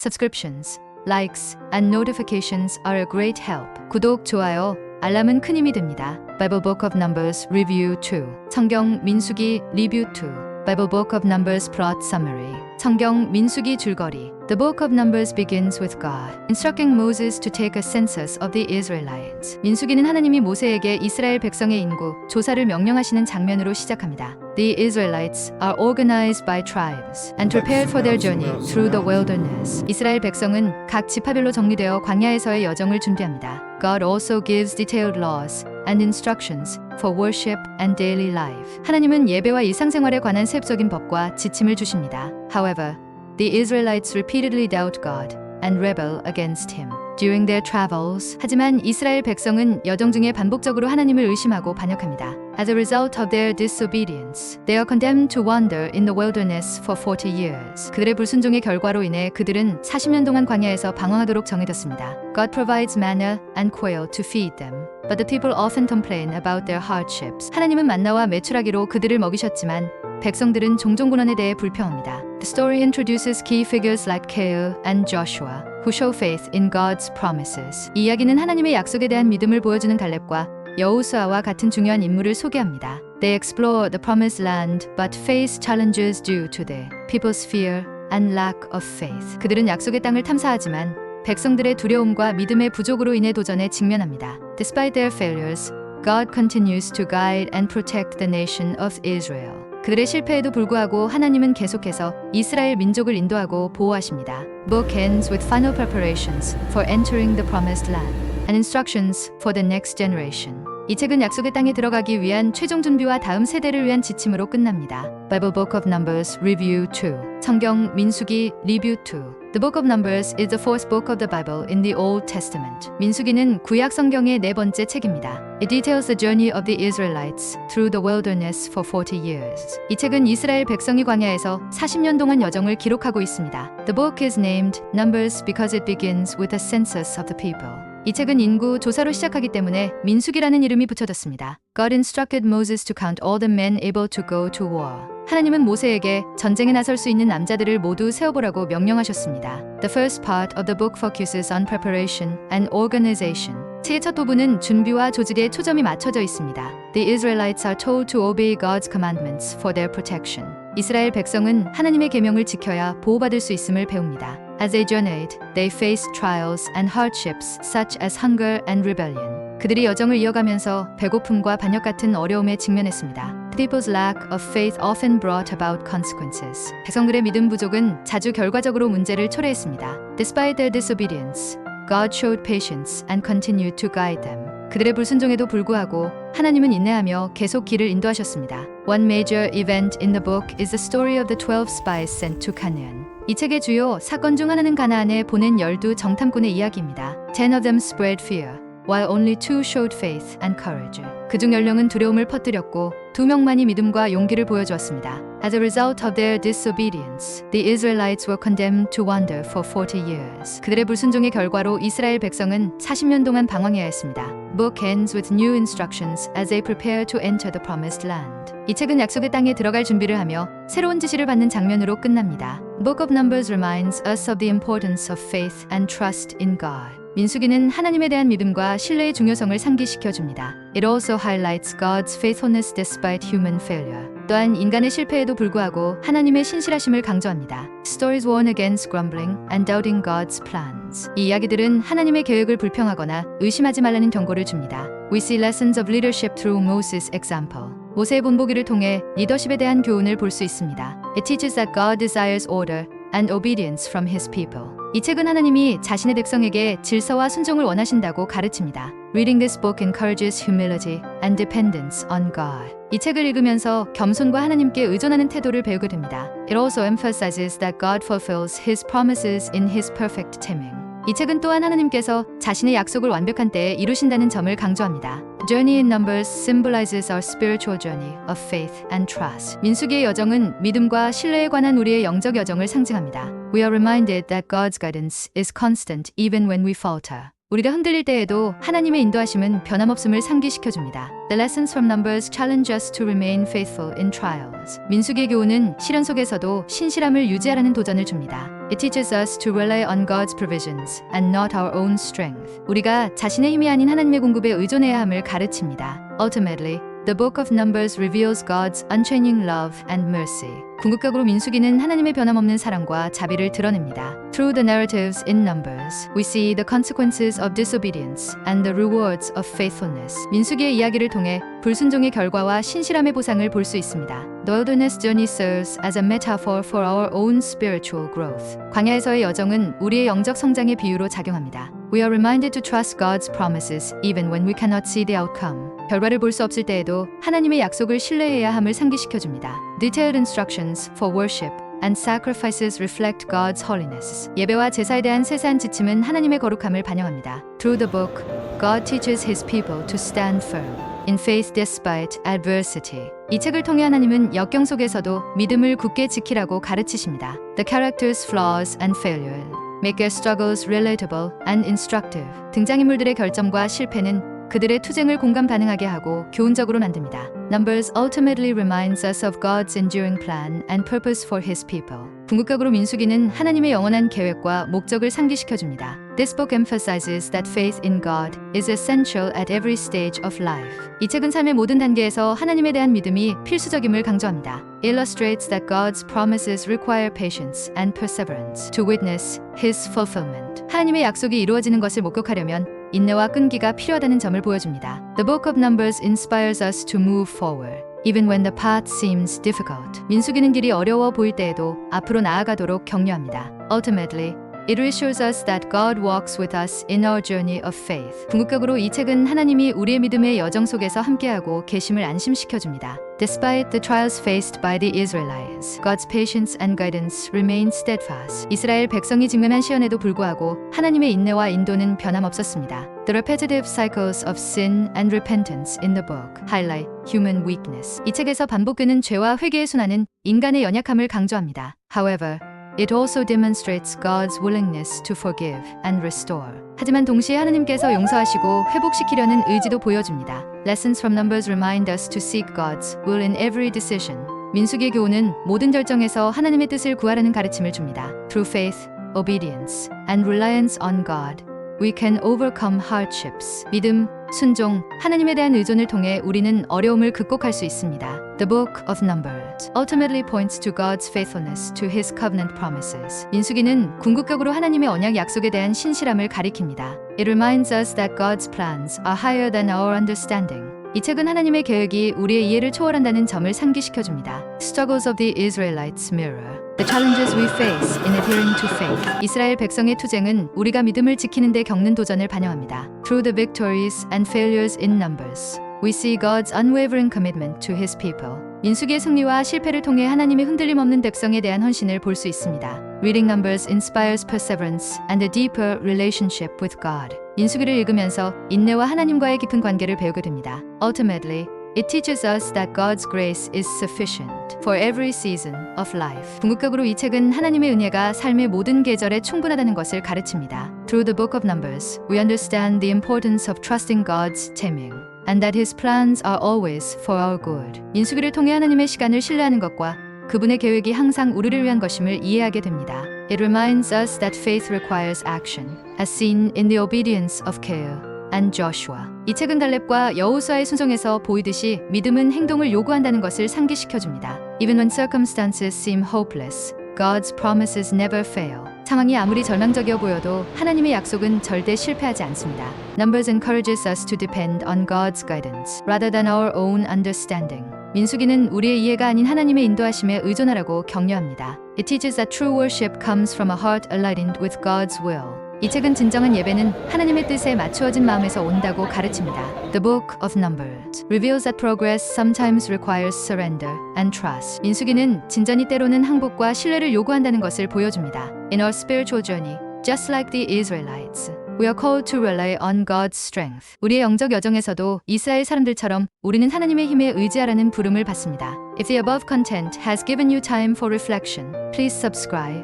Subscriptions, likes, and notifications are a great help. 구독, 좋아요, 알람은 큰 힘이 됩니다. Bible Book of Numbers Review 2. 성경 민수기 리뷰 2. Bible Book of Numbers Plot Summary. 성경 민수기 줄거리. The book of Numbers begins with God instructing Moses to take a census of the Israelites. 민수기는 하나님이 모세에게 이스라엘 백성의 인구 조사를 명령하시는 장면으로 시작합니다. The Israelites are organized by tribes and prepared for their journey through the wilderness. 이스라엘 백성은 각 지파별로 정리되어 광야에서의 여정을 준비합니다. God also gives detailed laws and instructions for worship and daily life. 하나님은 예배와 일상생활에 관한 세부적인 법과 지침을 주십니다. However, the Israelites repeatedly doubt God and rebel against him during their travels. 하지만 이스라엘 백성은 여정 중에 반복적으로 하나님을 의심하고 반역합니다. As a result of their disobedience, they are condemned to wander in the wilderness for 40 years. 그들의 불순종의 결과로 인해 그들은 40년 동안 광야에서 방황하도록 정해졌습니다. God provides manna and quail to feed them, but the people often complain about their hardships. 하나님은 만나와 메추라기로 그들을 먹이셨지만 백성들은 종종 고난에 대해 불평합니다. The story introduces key figures like Caleb and Joshua, who show faith in God's promises. 이 이야기는 하나님의 약속에 대한 믿음을 보여주는 갈렙과 여호수아와 같은 중요한 인물을 소개합니다. They explore the promised land but face challenges due to the people's fear and lack of faith. 그들은 약속의 땅을 탐사하지만 백성들의 두려움과 믿음의 부족으로 인해 도전에 직면합니다. Despite their failures, God continues to guide and protect the nation of Israel. 그들의 실패에도 불구하고 하나님은 계속해서 이스라엘 민족을 인도하고 보호하십니다. Book ends with final preparations for entering the promised land and instructions for the next generation. 이 책은 약속의 땅에 들어가기 위한 최종 준비와 다음 세대를 위한 지침으로 끝납니다. Bible Book of Numbers Review 2. 성경 민수기 리뷰 2. The Book of Numbers is the fourth book of the Bible in the Old Testament. 민수기는 구약 성경의 네 번째 책입니다. It details the journey of the Israelites through the wilderness for 40 years. 이 책은 이스라엘 백성이 광야에서 40년 동안 여정을 기록하고 있습니다. The book is named Numbers because it begins with a census of the people. 이 책은 인구 조사로 시작하기 때문에 민수기라는 이름이 붙여졌습니다. God instructed Moses to count all the men able to go to war. 하나님은 모세에게 전쟁에 나설 수 있는 남자들을 모두 세어보라고 명령하셨습니다. The first part of the book focuses on preparation and organization. 책의 첫 부분은 준비와 조직에 초점이 맞춰져 있습니다. The Israelites are told to obey God's commandments for their protection. 이스라엘 백성은 하나님의 계명을 지켜야 보호받을 수 있음을 배웁니다. As they journeyed, they faced trials and hardships such as hunger and rebellion. 그들이 여정을 이어가면서 배고픔과 반역 같은 어려움에 직면했습니다. People's lack of faith often brought about consequences. 백성들의 믿음 부족은 자주 결과적으로 문제를 초래했습니다. Despite their disobedience, God showed patience and continued to guide them. 그들의 불순종에도 불구하고 하나님은 인내하며 계속 길을 인도하셨습니다. One major event in the book is the story of the 12 spies sent to Canaan. 이 책의 주요 사건 중 하나는 가나안에 보낸 12 정탐꾼의 이야기입니다. 10 of them spread fear, while only 2 showed faith and courage. 그중 10명은 두려움을 퍼뜨렸고 2명만이 믿음과 용기를 보여주었습니다. As a result of their disobedience, the Israelites were condemned to wander for 40 years. 그들의 불순종의 결과로 이스라엘 백성은 40년 동안 방황해야 했습니다. Book ends with new instructions as they prepare to enter the promised land. 이 책은 약속의 땅에 들어갈 준비를 하며 새로운 지시를 받는 장면으로 끝납니다. Book of Numbers reminds us of the importance of faith and trust in God. 민수기는 하나님에 대한 믿음과 신뢰의 중요성을 상기시켜 줍니다. It also highlights God's faithfulness despite human failure. 또한 인간의 실패에도 불구하고 하나님의 신실하심을 강조합니다. Stories warn against grumbling and doubting God's plans. 이 이야기들은 하나님의 계획을 불평하거나 의심하지 말라는 경고를 줍니다. We see lessons of leadership through Moses' example. 모세의 본보기를 통해 리더십에 대한 교훈을 볼 수 있습니다. It teaches that God desires order and obedience from His people. 이 책은 하나님이 자신의 백성에게 질서와 순종을 원하신다고 가르칩니다. Reading this book encourages humility and dependence on God. 이 책을 읽으면서 겸손과 하나님께 의존하는 태도를 배우게 됩니다. It also emphasizes that God fulfills His promises in His perfect timing. 이 책은 또한 하나님께서 자신의 약속을 완벽한 때에 이루신다는 점을 강조합니다. Journey in Numbers symbolizes our spiritual journey of faith and trust. 민수기의 여정은 믿음과 신뢰에 관한 우리의 영적 여정을 상징합니다. We are reminded that God's guidance is constant even when we falter. 우리가 흔들릴 때에도 하나님의 인도하심은 변함없음을 상기시켜줍니다. The lessons from Numbers challenge us to remain faithful in trials. 민수기의 교훈은 시련 속에서도 신실함을 유지하라는 도전을 줍니다. It teaches us to rely on God's provisions and not our own strength. 우리가 자신의 힘이 아닌 하나님의 공급에 의존해야 함을 가르칩니다. Ultimately, The Book of Numbers reveals God's unchanging love and mercy. 궁극적으로 민수기는 하나님의 변함없는 사랑과 자비를 드러냅니다. Through the narratives in Numbers, we see the consequences of disobedience and the rewards of faithfulness. 민수기의 이야기를 통해 불순종의 결과와 신실함의 보상을 볼 수 있습니다. The wilderness journey serves as a metaphor for our own spiritual growth. 광야에서의 여정은 우리의 영적 성장의 비유로 작용합니다. We are reminded to trust God's promises even when we cannot see the outcome. 결과를 볼 수 없을 때에도 하나님의 약속을 신뢰해야 함을 상기시켜줍니다. Detailed instructions for worship and sacrifices reflect God's holiness. 예배와 제사에 대한 세세한 지침은 하나님의 거룩함을 반영합니다. Through the book, God teaches His people to stand firm in faith despite adversity. 이 책을 통해 하나님은 역경 속에서도 믿음을 굳게 지키라고 가르치십니다. The characters' flaws and failure make their struggles relatable and instructive. 등장인물들의 결점과 실패는 그들의 투쟁을 공감 가능하게 하고 교훈적으로 만듭니다. Numbers ultimately reminds us of God's enduring plan and purpose for His people. 궁극적으로 민수기는 하나님의 영원한 계획과 목적을 상기시켜줍니다. This book emphasizes that faith in God is essential at every stage of life. 이 책은 삶의 모든 단계에서 하나님에 대한 믿음이 필수적임을 강조합니다. It illustrates that God's promises require patience and perseverance to witness His fulfillment. 하나님의 약속이 이루어지는 것을 목격하려면 인내와 끈기가 필요하다는 점을 보여줍니다. The Book of Numbers inspires us to move forward, even when the path seems difficult. 민수기는 길이 어려워 보일 때에도 앞으로 나아가도록 격려합니다. Ultimately, it reassures us that God walks with us in our journey of faith. 궁극적으로 이 책은 하나님이 우리의 믿음의 여정 속에서 함께하고 계심을 안심시켜줍니다. Despite the trials faced by the Israelites, God's patience and guidance remain steadfast. 이스라엘 백성이 직면한 시련에도 불구하고 하나님의 인내와 인도는 변함없었습니다. The repetitive cycles of sin and repentance in the book highlight human weakness. 이 책에서 반복되는 죄와 회개의 순환은 인간의 연약함을 강조합니다. However, It also demonstrates God's willingness to forgive and restore. 하지만 동시에 하나님께서 용서하시고 회복시키려는 의지도 보여줍니다. Lessons from Numbers remind us to seek God's will in every decision. 민수기의 교훈은 모든 결정에서 하나님의 뜻을 구하라는 가르침을 줍니다. Through faith, obedience, and reliance on God, we can overcome hardships. 믿음, 순종, 하나님에 대한 의존을 통해 우리는 어려움을 극복할 수 있습니다. The Book of Numbers ultimately points to God's faithfulness to His covenant promises. 민수기는 궁극적으로 하나님의 언약 약속에 대한 신실함을 가리킵니다. It reminds us that God's plans are higher than our understanding. 이 책은 하나님의 계획이 우리의 이해를 초월한다는 점을 상기시켜줍니다. Struggles of the Israelites mirror the challenges we face in adhering to faith. 이스라엘 백성의 투쟁은 우리가 믿음을 지키는 데 겪는 도전을 반영합니다. Through the victories and failures in Numbers, we see God's unwavering commitment to His people. 민수기의 승리와 실패를 통해 하나님의 흔들림 없는 백성에 대한 헌신을 볼 수 있습니다. Reading Numbers inspires perseverance and a deeper relationship with God. 민수기를 읽으면서 인내와 하나님과의 깊은 관계를 배우게 됩니다. Ultimately, it teaches us that God's grace is sufficient for every season of life. 궁극적으로 이 책은 하나님의 은혜가 삶의 모든 계절에 충분하다는 것을 가르칩니다. Through the Book of Numbers, we understand the importance of trusting God's timing and that His plans are always for our good. 민수기를 통해 하나님의 시간을 신뢰하는 것과 그분의 계획이 항상 우리를 위한 것임을 이해하게 됩니다. It reminds us that faith requires action, as seen in the obedience of Caleb and Joshua. 이 책은 갈렙과 여호수아의 순종에서 보이듯이 믿음은 행동을 요구한다는 것을 상기시켜줍니다. Even when circumstances seem hopeless, God's promises never fail. 상황이 아무리 절망적이어 보여도 하나님의 약속은 절대 실패하지 않습니다. Numbers encourages us to depend on God's guidance rather than our own understanding. 민수기는 우리의 이해가 아닌 하나님의 인도하심에 의존하라고 격려합니다. It teaches that true worship comes from a heart aligned with God's will. 이 책은 진정한 예배는 하나님의 뜻에 맞추어진 마음에서 온다고 가르칩니다. The Book of Numbers reveals that progress sometimes requires surrender and trust. 민수기는 진전이 때로는 항복과 신뢰를 요구한다는 것을 보여줍니다. In our spiritual journey, just like the Israelites, we are called to rely on God's strength. 우리의 영적 여정에서도 이스라엘 사람들처럼 우리는 하나님의 힘에 의지하라는 부름을 받습니다. If the above content has given you time for reflection, please subscribe,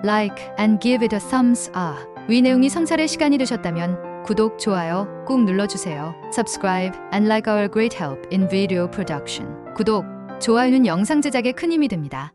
like, and give it a thumbs up. 위 내용이 성찰의 시간이 되셨다면 구독, 좋아요 꾹 눌러주세요. Subscribe and like our great help in video production. 구독, 좋아요는 영상 제작에 큰 힘이 됩니다.